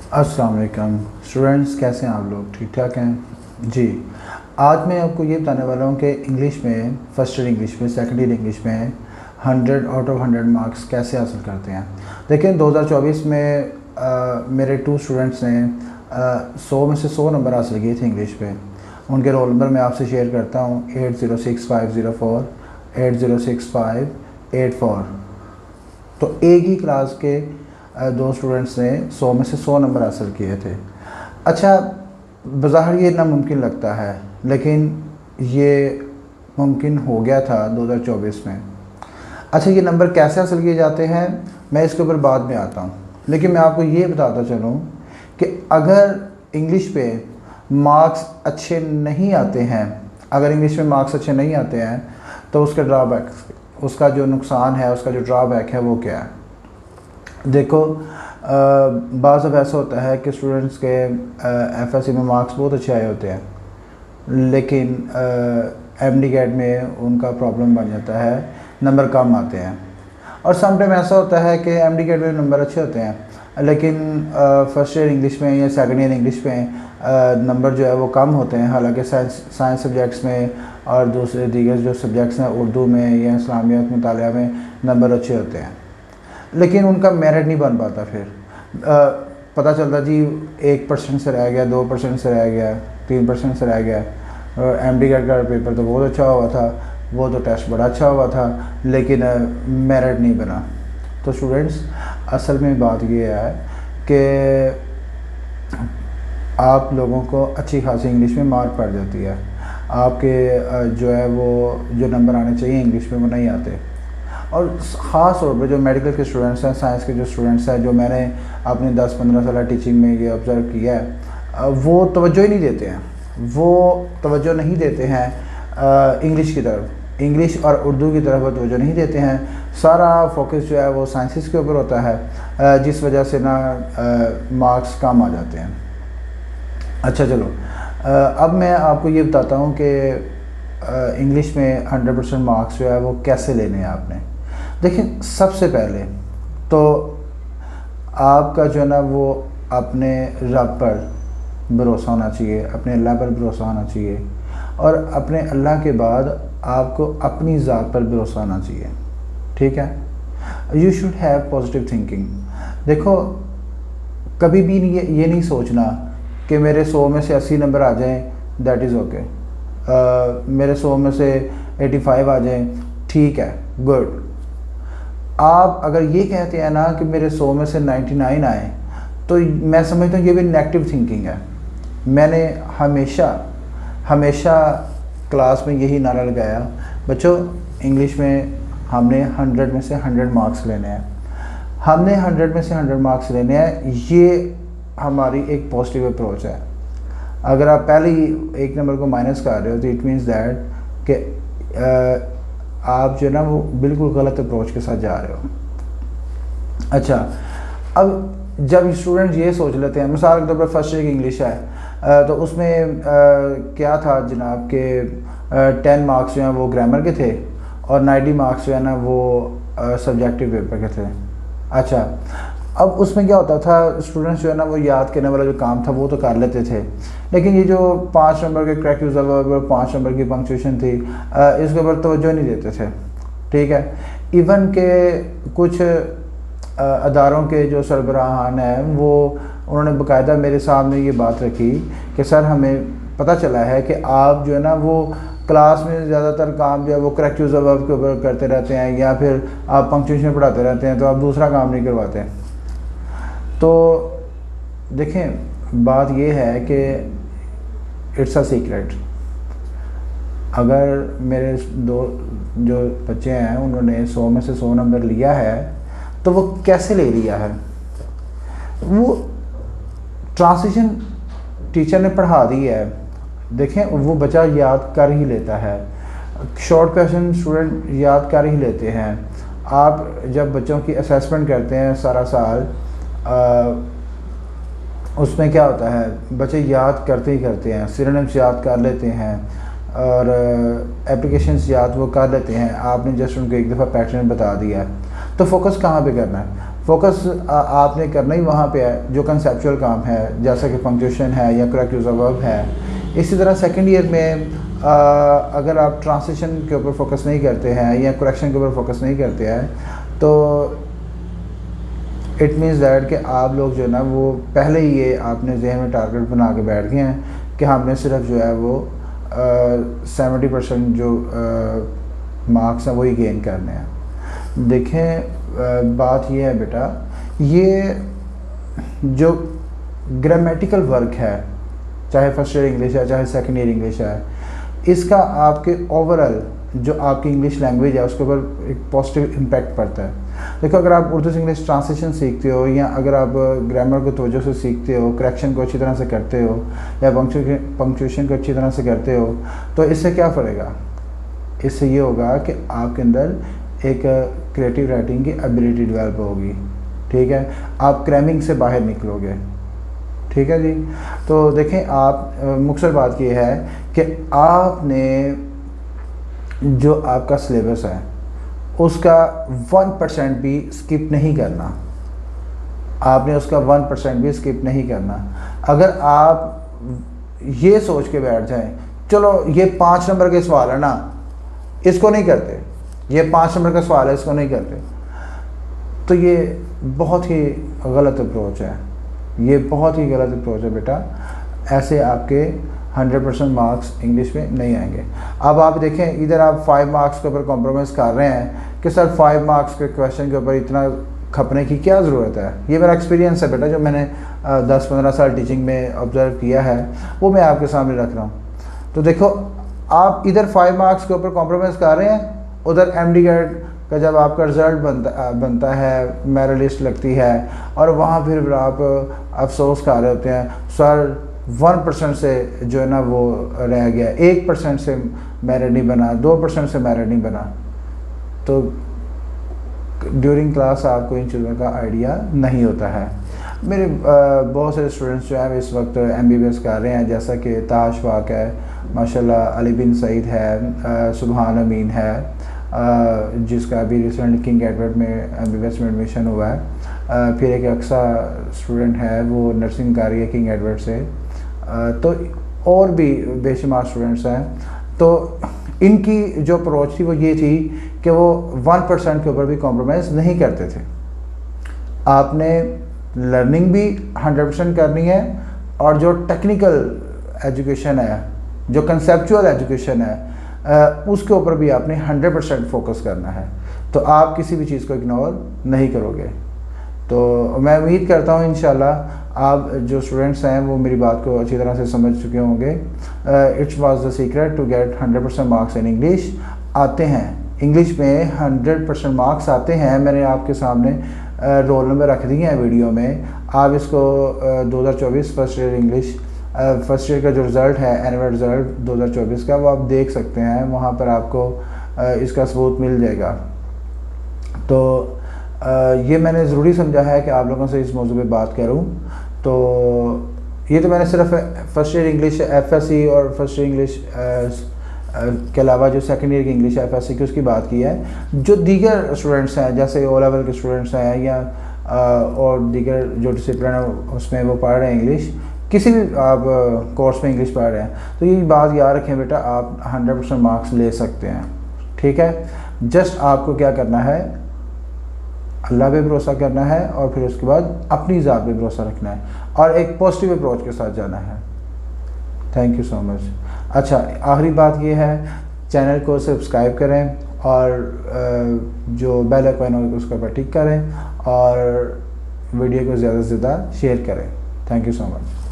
अस्सलाम वालेकुम स्टूडेंट्स, कैसे हैं आप लोग? ठीक ठाक हैं जी। आज मैं आपको ये बताने वाला हूँ कि इंग्लिश में फर्स्ट ईयर इंग्लिश में सेकंड ईयर इंग्लिश में 100 आउट ऑफ 100 मार्क्स कैसे हासिल करते हैं। देखिए 2024 में मेरे 2 स्टूडेंट्स ने 100 में से 100 नंबर हासिल किए थे इंग्लिश में। उनके रोल नंबर मैं आपसे शेयर करता हूँ 806504 806584। तो एक ही क्लास के 2 स्टूडेंट्स ने 100 में से 100 नंबर हासिल किए थे। अच्छा, बज़ाहिर ये नामुमकिन लगता है, लेकिन ये मुमकिन हो गया था 2024 में। अच्छा, ये नंबर कैसे हासिल किए जाते हैं मैं इसके ऊपर बाद में आता हूँ, लेकिन मैं आपको ये बताता चलूँ कि अगर इंग्लिश पे मार्क्स अच्छे नहीं आते हैं, अगर इंग्लिश में मार्क्स अच्छे नहीं आते हैं तो उसका ड्रॉबैक, उसका जो नुकसान है, उसका जो ड्रॉबैक है वो क्या है। देखो, बाज़ अब ऐसा होता है कि स्टूडेंट्स के एफएससी में मार्क्स बहुत अच्छे आए होते हैं, लेकिन एमडी कैट में उनका प्रॉब्लम बन जाता है, नंबर कम आते हैं। और सम टाइम ऐसा होता है कि एमडी कैट में नंबर अच्छे होते हैं, लेकिन फर्स्ट ईयर इंग्लिश में या सेकंड ईयर इंग्लिश में नंबर जो है वो कम होते हैं। हालांकि साइंस सब्जेक्ट्स में और दूसरे दीगर जो सब्जेक्ट्स हैं, उर्दू में या इस्लामियात मुतालिया में नंबर अच्छे होते हैं, लेकिन उनका मेरिट नहीं बन पाता। फिर पता चलता जी 1% से रह गया, 2% से रह गया, 3% से रह गया। एमडी कैट का पेपर तो बहुत अच्छा हुआ था, वो तो टेस्ट बड़ा अच्छा हुआ था, लेकिन मेरिट नहीं बना। तो स्टूडेंट्स, असल में बात ये है कि आप लोगों को अच्छी खासी इंग्लिश में मार्क पड़ जाती है, आपके जो है वो जो नंबर आने चाहिए इंग्लिश में वो नहीं आते। और ख़ास तौर पर जो मेडिकल के स्टूडेंट्स हैं, साइंस के जो स्टूडेंट्स हैं, जो मैंने अपने 10-15 साल टीचिंग में ये ऑब्ज़र्व किया है, वो तवज्जो ही नहीं देते हैं, वो तवज्जो नहीं देते हैं इंग्लिश की तरफ, इंग्लिश और उर्दू की तरफ वो तवज्जो नहीं देते हैं। सारा फोकस जो है वो साइंसिस के ऊपर होता है, जिस वजह से ना मार्क्स कम आ जाते हैं। अच्छा चलो, अब मैं आपको ये बताता हूँ कि इंग्लिश में 100% मार्क्स जो है वो कैसे लेने हैं आपने। देखिए, सबसे पहले तो आपका जो है ना वो अपने रब पर भरोसा होना चाहिए, अपने अल्लाह पर भरोसा होना चाहिए, और अपने अल्लाह के बाद आपको अपनी ज़ात पर भरोसा होना चाहिए। ठीक है, you should have positive thinking. देखो, कभी भी ये नहीं सोचना कि मेरे 100 में से 80 नंबर आ जाएं, दैट इज़ ओके। मेरे 100 में से 85 आ जाएं, ठीक है, गुड। आप अगर ये कहते हैं ना कि मेरे 100 में से 99 आए, तो मैं समझता हूँ ये भी नेगेटिव थिंकिंग है। मैंने हमेशा क्लास में यही नारा लगाया, बच्चों इंग्लिश में हमने 100 में से 100 मार्क्स लेने हैं, हमने 100 में से 100 मार्क्स लेने हैं। ये हमारी एक पॉजिटिव अप्रोच है। अगर आप पहले ही एक नंबर को माइनस कर रहे हो तो इट मीन्स दैट कि आप जो है ना वो बिल्कुल गलत अप्रोच के साथ जा रहे हो। अच्छा, अब जब स्टूडेंट ये सोच लेते हैं, मिसाल के तौर पर फर्स्ट ईयर की इंग्लिश है, तो उसमें क्या था जनाब के 10 मार्क्स जो हैं वो ग्रामर के थे और 90 मार्क्स जो है ना वो सब्जेक्टिव पेपर के थे। अच्छा, अब उसमें क्या होता था, स्टूडेंट्स जो है ना वो याद करने वाला जो काम था वो तो कर लेते थे, लेकिन ये जो 5 नंबर के क्रैक यूज़र 5 नंबर की पंक्चुएशन थी, इसके ऊपर तवज्जो नहीं देते थे। ठीक है, इवन के कुछ अदारों के जो सरबराहान हैं वो उन्होंने बाकायदा मेरे सामने ये बात रखी कि सर हमें पता चला है कि आप जो है ना वो क्लास में ज़्यादातर काम जो है वो करेक्ट यूज़र वर्ब के ऊपर करते रहते हैं, या फिर आप पंक्चुएशन पढ़ाते रहते हैं, तो आप दूसरा काम नहीं करवाते। तो देखें, बात ये है कि इट्स अ सीक्रेट। अगर मेरे दो जो बच्चे हैं उन्होंने 100 में से 100 नंबर लिया है, तो वो कैसे ले लिया है? वो ट्रांसलेशन टीचर ने पढ़ा दी है। देखें, वो बच्चा याद कर ही लेता है, शॉर्ट क्वेश्चन स्टूडेंट याद कर ही लेते हैं। आप जब बच्चों की असेसमेंट करते हैं सारा साल, उसमें क्या होता है, बच्चे याद करते ही करते हैं, सिनोनिम्स याद कर लेते हैं और एप्लीकेशंस याद वो कर लेते हैं। आपने जस्ट उनको एक दफ़ा पैटर्न बता दिया है, तो फोकस कहाँ पे करना है? फोकस आपने करना ही वहाँ पे है जो कंसेप्चुअल काम है, जैसा कि पंक्चुएशन है या करेक्ट यूज़ ऑफ वर्ब है। इसी तरह सेकेंड ईयर में अगर आप ट्रांसलेशन के ऊपर फोकस नहीं करते हैं या करेक्शन के ऊपर फोकस नहीं करते हैं, तो इट मीन्स दैट कि आप लोग जो है ना वो पहले ही ये आपने जहन में टारगेट बना के बैठ गए हैं कि हमने सिर्फ जो है वो 70% जो मार्क्स हैं वही गेन करने हैं। देखें बात ये है बेटा, ये जो ग्रामेटिकल वर्क है, चाहे फर्स्ट ईयर इंग्लिश है चाहे सेकेंड ईयर इंग्लिश है, इसका आपके ओवरऑल जो आपकी इंग्लिश लैंग्वेज है उसके ऊपर एक पॉजिटिव इम्पैक्ट पड़ता है। देखो, अगर आप उर्दू से इंग्लिश ट्रांसलेशन सीखते हो या अगर आप ग्रामर को तवज्जो से सीखते हो, करेक्शन को अच्छी तरह से करते हो या पंक्चुएशन को अच्छी तरह से करते हो, तो इससे क्या फ़रेगा? इससे ये होगा कि आपके अंदर एक क्रिएटिव राइटिंग की एबिलिटी डेवलप होगी। ठीक है, आप क्रैमिंग से बाहर निकलोगे। ठीक है जी। तो देखें, आप मुख्तसर बात ये है कि आपने जो आपका सिलेबस है उसका 1% भी स्किप नहीं करना। आपने उसका 1% भी स्किप नहीं करना। अगर आप ये सोच के बैठ जाएं, चलो ये 5 नंबर के सवाल है ना, इसको नहीं करते, ये 5 नंबर का सवाल है, इसको नहीं करते, तो ये बहुत ही गलत अप्रोच है। ये बहुत ही गलत अप्रोच है बेटा। ऐसे आपके 100% मार्क्स इंग्लिश में नहीं आएंगे। अब आप देखें, इधर आप 5 मार्क्स के ऊपर कॉम्प्रोमाइज़ कर रहे हैं कि सर 5 मार्क्स के क्वेश्चन के ऊपर इतना खपने की क्या ज़रूरत है। ये मेरा एक्सपीरियंस है बेटा, जो मैंने 10-15 साल टीचिंग में ऑब्ज़र्व किया है, वो मैं आपके सामने रख रहा हूँ। तो देखो, आप इधर 5 मार्क्स के ऊपर कॉम्प्रोमाइज़ कर रहे हैं, उधर MD ग्रेड का जब आपका रिज़ल्ट बनता है, मेरिट लिस्ट लगती है, और वहाँ फिर आप अफसोस कर रहे होते हैं, सर 1% से जो है ना वो रह गया, 1% से मेरिट नहीं बना, 2% से मेरिट नहीं बना। तो ड्यूरिंग क्लास आपको इन चीज़ों का आइडिया नहीं होता है। मेरे बहुत सारे स्टूडेंट्स जो हैं इस वक्त MBBS कर रहे हैं, जैसा कि ताश वाक है, माशाल्लाह अली बिन सईद है, सुबहान अमीन है, जिसका अभी रिसेंट किंग एडवर्ड में MBBS में एडमिशन हुआ है। फिर एक अक्सा स्टूडेंट है, वो नर्सिंग कर रही है किंग एडवर्ड से। तो और भी बेशुमार स्टूडेंट्स हैं। तो इनकी जो अप्रोच थी वो ये थी कि वो 1% के ऊपर भी कॉम्प्रोमाइज़ नहीं करते थे। आपने लर्निंग भी 100% करनी है, और जो टेक्निकल एजुकेशन है, जो कंसेप्चुअल एजुकेशन है, उसके ऊपर भी आपने 100% फोकस करना है। तो आप किसी भी चीज़ को इग्नोर नहीं करोगे। तो मैं उम्मीद करता हूँ इंशाल्लाह आप जो स्टूडेंट्स हैं वो मेरी बात को अच्छी तरह से समझ चुके होंगे। Its was the secret to get 100% marks in English. आते हैं इंग्लिश में 100% मार्क्स आते हैं। मैंने आपके सामने रोल नंबर रख दिए हैं वीडियो में। आप इसको 2024 first year English first year का जो रिज़ल्ट है, एनुअल रिज़ल्ट 2024 का, वो आप देख सकते हैं। वहाँ पर आपको इसका सबूत मिल जाएगा। तो ये मैंने ज़रूरी समझा है कि आप लोगों से इस मौजू पे बात करूं। तो ये तो मैंने सिर्फ फर्स्ट ईयर इंग्लिश FSC और फर्स्ट ईयर इंग्लिश के अलावा जो सेकंड ईयर की इंग्लिश FSC की उसकी बात की है। जो दीगर स्टूडेंट्स हैं, जैसे O लेवल के स्टूडेंट्स हैं या और दीगर जो डिसिप्लिन है उसमें वो पढ़ रहे हैं इंग्लिश, किसी भी आप कोर्स में इंग्लिश पढ़ रहे हैं, तो ये बात याद रखें बेटा, आप 100% मार्क्स ले सकते हैं। ठीक है, जस्ट आपको क्या करना है, अल्लाह पे भरोसा करना है, और फिर उसके बाद अपनी ज़ात पे भरोसा रखना है, और एक पॉजिटिव अप्रोच के साथ जाना है। Thank you so much. अच्छा, आखिरी बात ये है, चैनल को सब्सक्राइब करें और जो बेल आइकन है उसके ऊपर टिक करें, और वीडियो को ज़्यादा से ज़्यादा शेयर करें। Thank you so much.